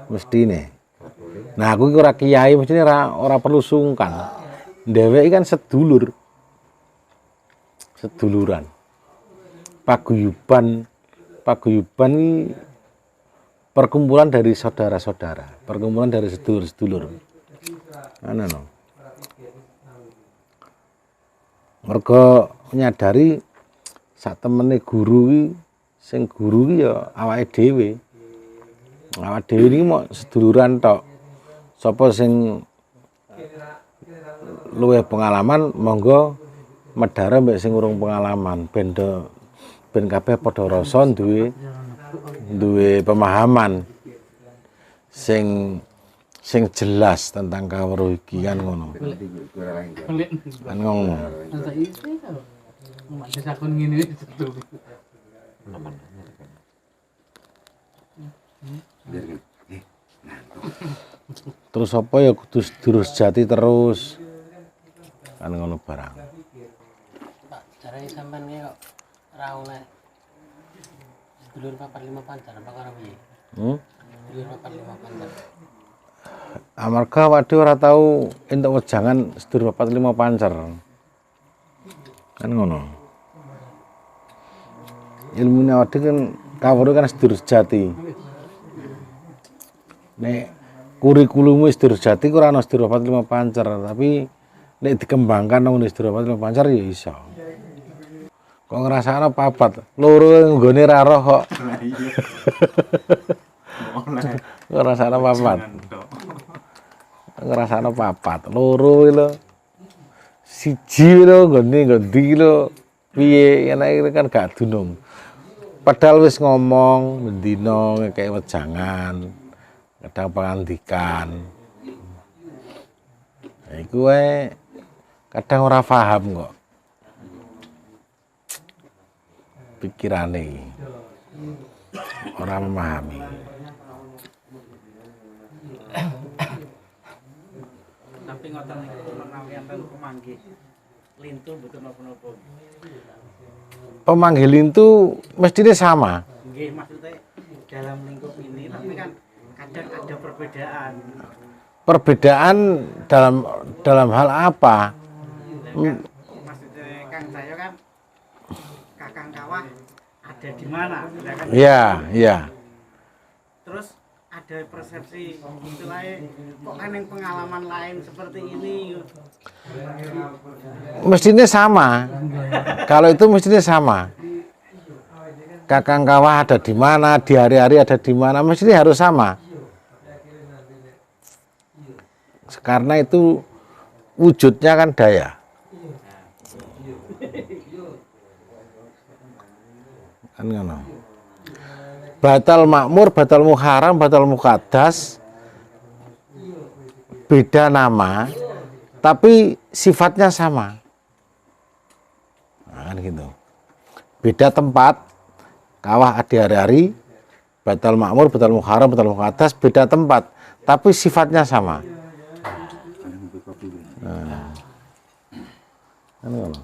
Mestine. Nah, aku iki ora kiai, mestine ora perlu sungkan. Dheweke kan seduluran. Paguyuban iki perkumpulan dari saudara-saudara, perkumpulan dari sedulur-sedulur. Ana no. Mergo nyadari sak temene guru iki sing guru iki ya awake dhewe. Awake dhewe iki mok seduluran tok. Sapa sing luwih pengalaman monggo medhare mbek sing urung pengalaman ben kabeh padha rasa duwe pemahaman sing jelas tentang kawruh iki kan ngono. Kan ngono. Terus apa ya kudu sedulur sejati terus. Kan ngono barang. Pak, carane sampean ki kok ora oleh sedulur 45 pancar apa karo piye? Sedulur 45 pancar. Amarga waduh ora tau entuk wejangan sedulur 45 pancer. Kan ngono. Ilmune waduh kan kawruh kan sedulur sejati. Nek kurikulum sedulur sejati ora ana sedulur 45 pancer, tapi nek dikembangkan nang sedulur 45 pancer ya iso. Kok ngrasakno papat, loro nggone ra roh kok. Ngrasakno papat. Ngrasakno papat, loro lho. Siji lho nggone ngendi lho. Piye enake kan gak dunung. Padahal wis ngomong mendina ngekek wejangan, kadang pangandikan. Nah, iku wae kadang ora paham kok. Pikirane ora memahami. Tapi ngoten niku menawi enten pemanggih lintu mboten napa-napa. Pemanggil lintu mestinya sama. Nggih, maksudnya dalam lingkup ini tapi kan kadang ada perbedaan. Perbedaan dalam hal apa? Kan, maksudnya Kang saya kan Kakang Kawah ada di mana? Ya kan? Iya, iya. Terus ada persepsi istilahnya kok kan yang pengalaman lain seperti ini. Mestinya sama. Kalau itu mestinya sama. Kakang Kawah ada di mana, di hari-hari ada di mana, mestinya harus sama. Karena itu wujudnya kan daya. Kan ngono. Batal makmur, batal muharam, batal mukaddas, beda nama, tapi sifatnya sama. Nah, gitu. Beda tempat, kawah di hari-hari, batal makmur, batal muharam, batal mukaddas, beda tempat, tapi sifatnya sama. Nah, kan ngono.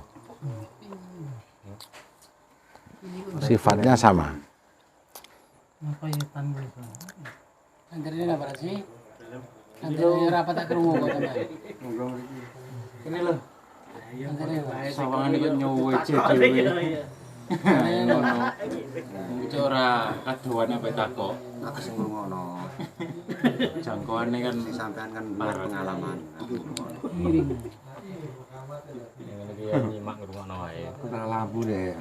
Sifatnya sama. Apa ya panggil? Antarane apa sih? Antarane rapat tak krungu kok teman. Ini lho. Sawangan iki nyuwe dhewe. Ngono. Cuk ora kadoan apa takok. Aku sing ngono. Jangkauane kan Sampean kan pengalaman. Miring. ngene iki ya nyimak ngrungokno wae. Kurang lampu deh.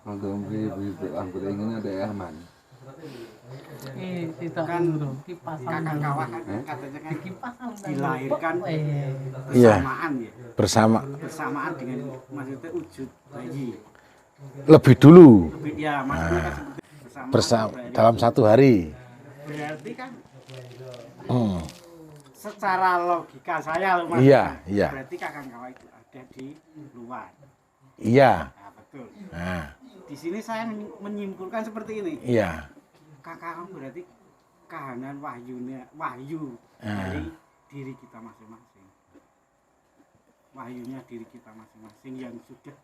Kalau beri anggota ingin ada aman. Kita Kan kipas Kakang Kawah kan katanya kan kipas dilahirkan Iya. bersamaan ya. Bersamaan dengan maksudnya wujud bayi. lebih dulu Ya maksudnya kan seperti bersama berarti- dalam satu hari. berarti kan Hmm. secara logika saya loh Mas. Iya, iya. Berarti Kakang Kawah itu ada di luar. Iya. Nah, betul. Nah, Di sini saya menyimpulkan seperti ini. iya. Kakang berarti kahanan wahyu Ah. dari diri kita masing-masing. Wahyunya diri kita masing-masing yang sudah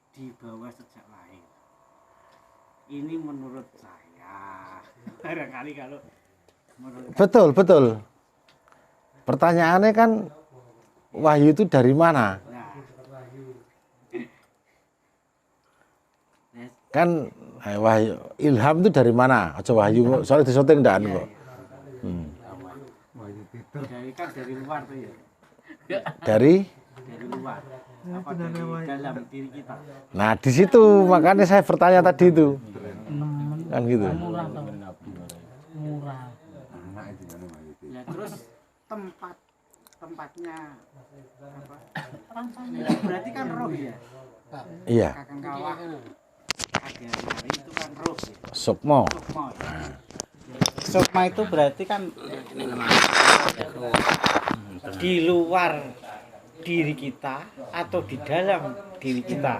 dibawa sejak lahir. Ini menurut saya. Barangkali kalau menurut Betul, betul. Pertanyaannya kan wahyu itu dari mana? nah, Kan wahyu ilham itu dari mana? Aja wahyu soalnya disoting ndak kok. dari luar tuh ya. Dari Dari luar. Apa dari dalam diri kita? nah di situ makanya saya bertanya tadi itu. Kan gitu. Murah. Anak itu kan wahyu itu. Ya terus tempatnya apa? Berarti kan roh ya. Iya, Kakang Kawah hari itu kan roh ya. sukmo. Sukma. Sukma itu berarti kan di luar diri kita atau di dalam diri kita.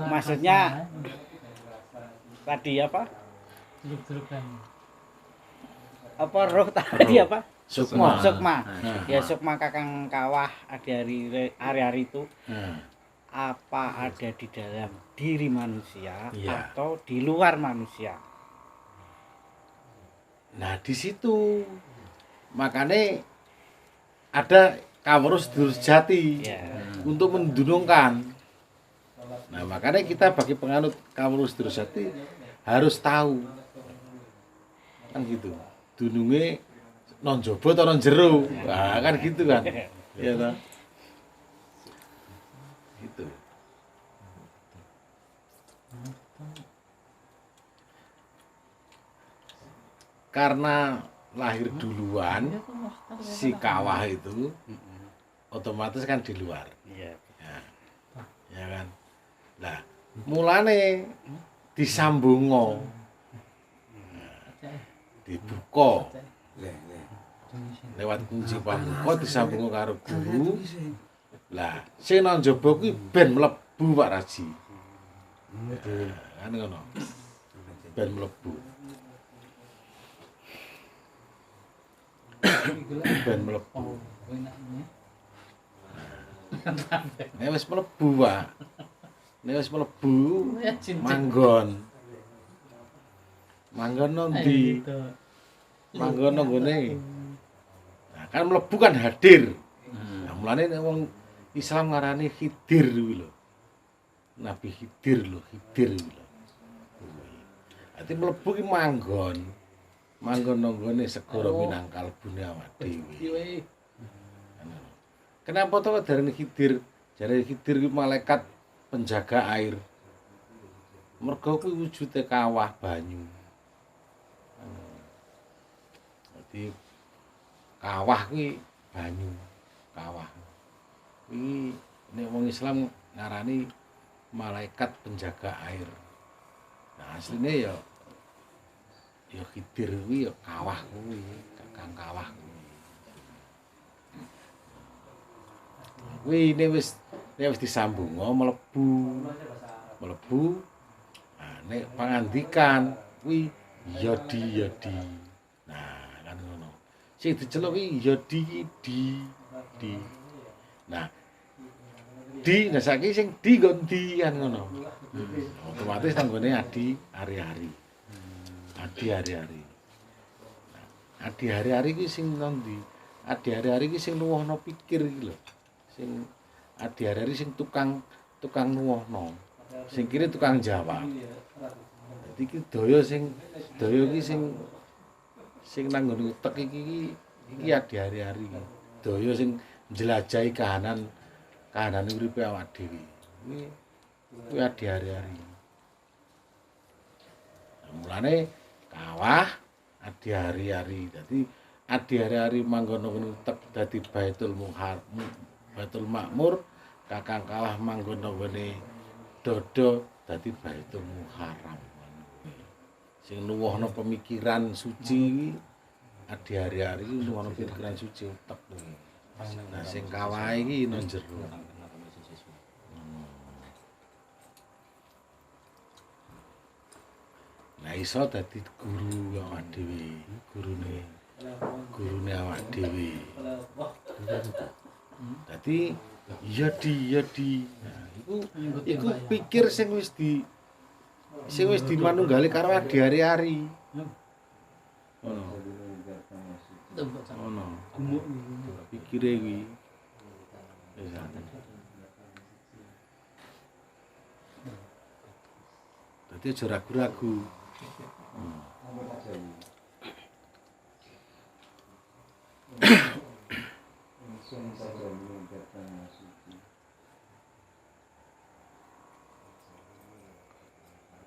Maksudnya tadi apa? Apa roh tadi apa? Sukma. Sukma. Ya Sukma Kakang Kawah ada hari-hari itu apa ada di dalam diri manusia Iya. atau di luar manusia? Nah di situ makanya ada kawrus sedulur jati Ya. untuk mendunungkan. Nah makanya kita bagi penganut kawrus sedulur jati harus tahu kan gitu. Dununge non jobo atau non jero, nah, kan gitu kan, ya toh. Gitu. Karena lahir duluan si kawah itu otomatis kan di luar, Iya. ya kan. Lah mulane disambungo, dibuka lewat kunci pambuka disambungo karo guru. Lah sing nang njaba kuwi ben mlebu Pak Raji. Kan ngono. Ben mlebu. Ben mlebu. Nek wis mlebu, Pak. Nek wis mlebu manggon. Manggon nang ndi? Manggon nang gone. Nah, kan mlebu kan hadir. Nah, mulane nek wong Islam ngarani Khidir kuwi lho. Nabi Khidir lho, Khidir kuwi lho. Ati mlebu ki manggon. Manggon nang gone segara Minangkal bune awak dhewe. Kenapa to darane Khidir? Jare Khidir kuwi malaikat penjaga air. Mergo kuwi wujude kawah banyu. Dadi kawah kuwi banyu, kawah. Kuwi nek wong Islam ngarani malaikat penjaga air. Nah, asline ya Khidir kuwi ya kawah kuwi, kakang kawah kuwi. Kuwi nek wis disambungo mlebu. Nah, nek pangandikan kuwi yodi. Nah, kan ngono. Sing diceluk kuwi yodi di. Nah, nah saiki sing di nggon di kan ngono. Otomatis tanggone adi hari-hari. Adi hari-hari. Nah, adi hari-hari ki sing ndi? Adi hari-hari ki sing nuwuhno pikir iki lho. Sing adi hari-hari sing tukang nuwuhno. Sing kiri tukang jawab. Dadi iki daya ki sing nang nggon utek iki adi hari-hari. Daya sing njelajahi kahanan uripe awak dhewe. Kuwi adi hari-hari. Nah, mulane kawah adi hari-hari. Dadi adi hari-hari manggon nang utek dadi Baitul Makmur, kakang kawah manggon nang gone dodo dadi Baitul Muharram. Sing nuwuhno pemikiran suci adi hari-hari nuwuhno pemikiran suci utek kuwi. Nah sing kawah iki nang jero. Nah iso dadi guru awak dhewe, gurune awak dhewe. Dadi yodi. Nah, Iku pikir sing wis dimanunggali karo adi-ari-ari. Ngono. Ngono. Pikire kuwi. Dadi aja ragu-ragu.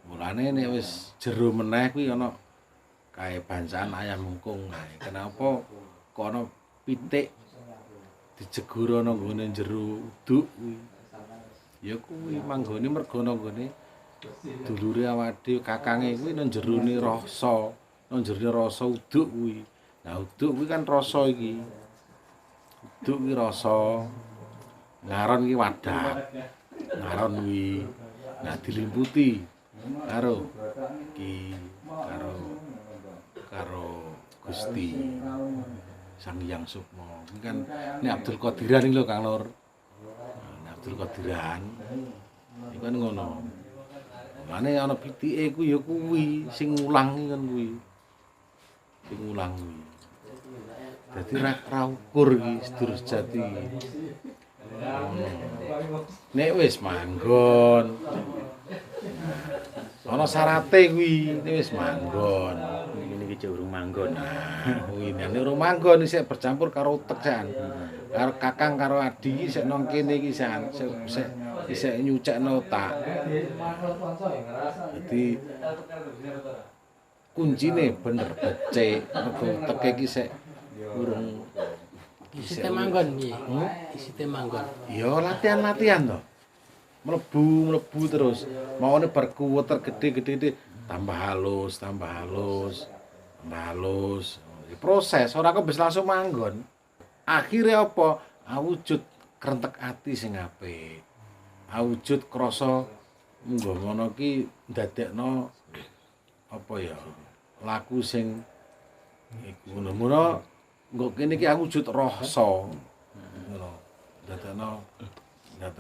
Mulane nek wis jero meneh kuwi ana kae bancaan ayam mungkung kae. Kenapa kok ana pitik dijegur ana nggone jero uduk kuwi. Ya kuwi manggone mergo ana nggone dulure awake dhewe kakange kuwi nang jerone rasa, nang jerone rasa uduk kuwi. Nah uduk kuwi kan rasa iki. Uduk kuwi rasa. Ngaron iki wadah. Ngaron kuwi. Nah dilimputi karo Gusti Sang Hyang Sukma. Kuwi kan ini Abdul Qadiran iki lho Kang Nur. Nah, Abdul Qadiran. Iku kan ngono. Mane ana pitike ku ya kuwi sing ngulang kan kuwi. Sing ngulang kuwi. Dadi ra ukur iki sedulur sejati. Nek wis manggon. Ana syarate kuwi, nek wis manggon. Ini iki urung manggon. Kuwi nek urung manggon isih bercampur karo utek jan. Karo kakang karo adi iki isih nang kene iki jan. Isih nyucekno otak. Dadi kuncine bener becik, mergo uteke iki isih urung Isite manggon piye? Isite manggon. ya latihan-latihan to. Mlebu terus. Maune bar kuweter gede-gede tambah halus. Proses ora kok wis langsung manggon. Akhire apa? Awujud krentek ati sing apik. Awujud krasa munggo ngono ki ndadekno apa ya? Laku sing iku ngono. Nggo kene iki awujud rasa. Ngono. Ndadekno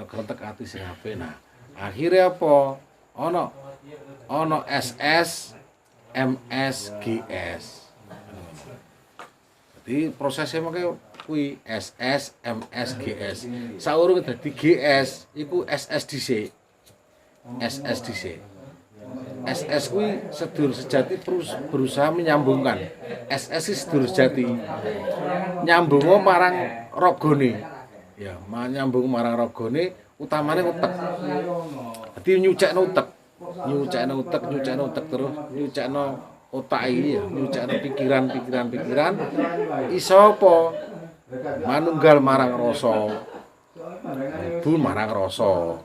krentek ati sing apik. Nah, akhire apa? Ana SS, MS, GS. Jadi prosesnya makanya kuwi SS, MS, GS. Saurunge dadi GS iku SS dhisik. SS dhisik. SS kuwi sedulur sejati berusaha menyambungkan. SS iki sedulur sejati. Nyambungo marang ragane. Ya, nyambung marang ragane utamane utek. Dadi nyucekno utek terus nyucekno otak iki ya, nyucekno pikiran iso apa? Manunggal marang rasa. Bu marang rasa.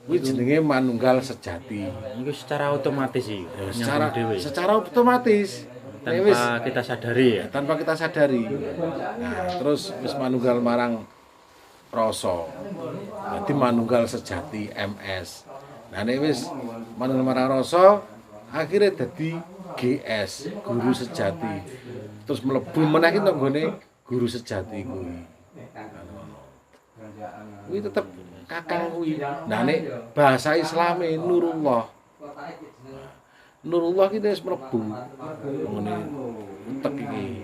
Kuwi jenenge manunggal sejati. Iku secara otomatis iki. Secara otomatis Tanpa kita sadari ya. tanpa kita sadari. Nah, terus wis manunggal marang rasa. Dadi manunggal sejati MS. Nah nek wis manunggal marang rasa akhirnya dadi GS, guru sejati. Terus mlebu meneh ki nggone guru sejati kuwi. Kuwi tetep kakang kuwi. Nah nek bahasa Islame Nurullah. Nurullah ki wis mlebu ngene utek iki.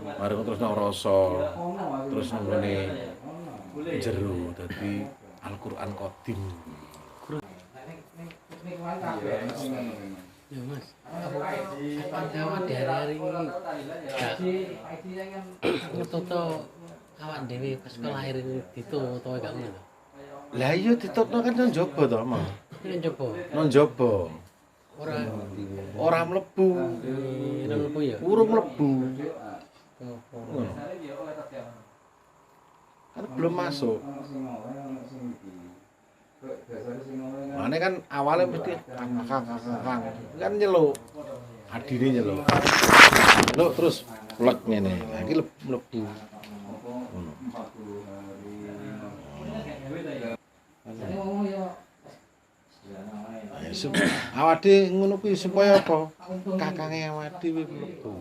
Bareng terus nang rasa, terus nang ngene jero dadi Al-Qur'an Qadim. Ya Mas. Awak hari-hari ini ngetuto awak dhewe pas lahir dituto gak ngono. Lah iya ditutno kan nang jaba to, Mas. Ini coba. Nang jaba. Ora mlebu. Nang mlebu ya. Urung mlebu. Ngono. Kan belum masuk. Mane kan awalnya mesti kakang kan nyeluk. Adine nyeluk. Nyeluk terus plek ngene. Lah iki mlebu. Ngono. Awake ngono kuwi supaya apa? Kakange awake dhewe mlebu.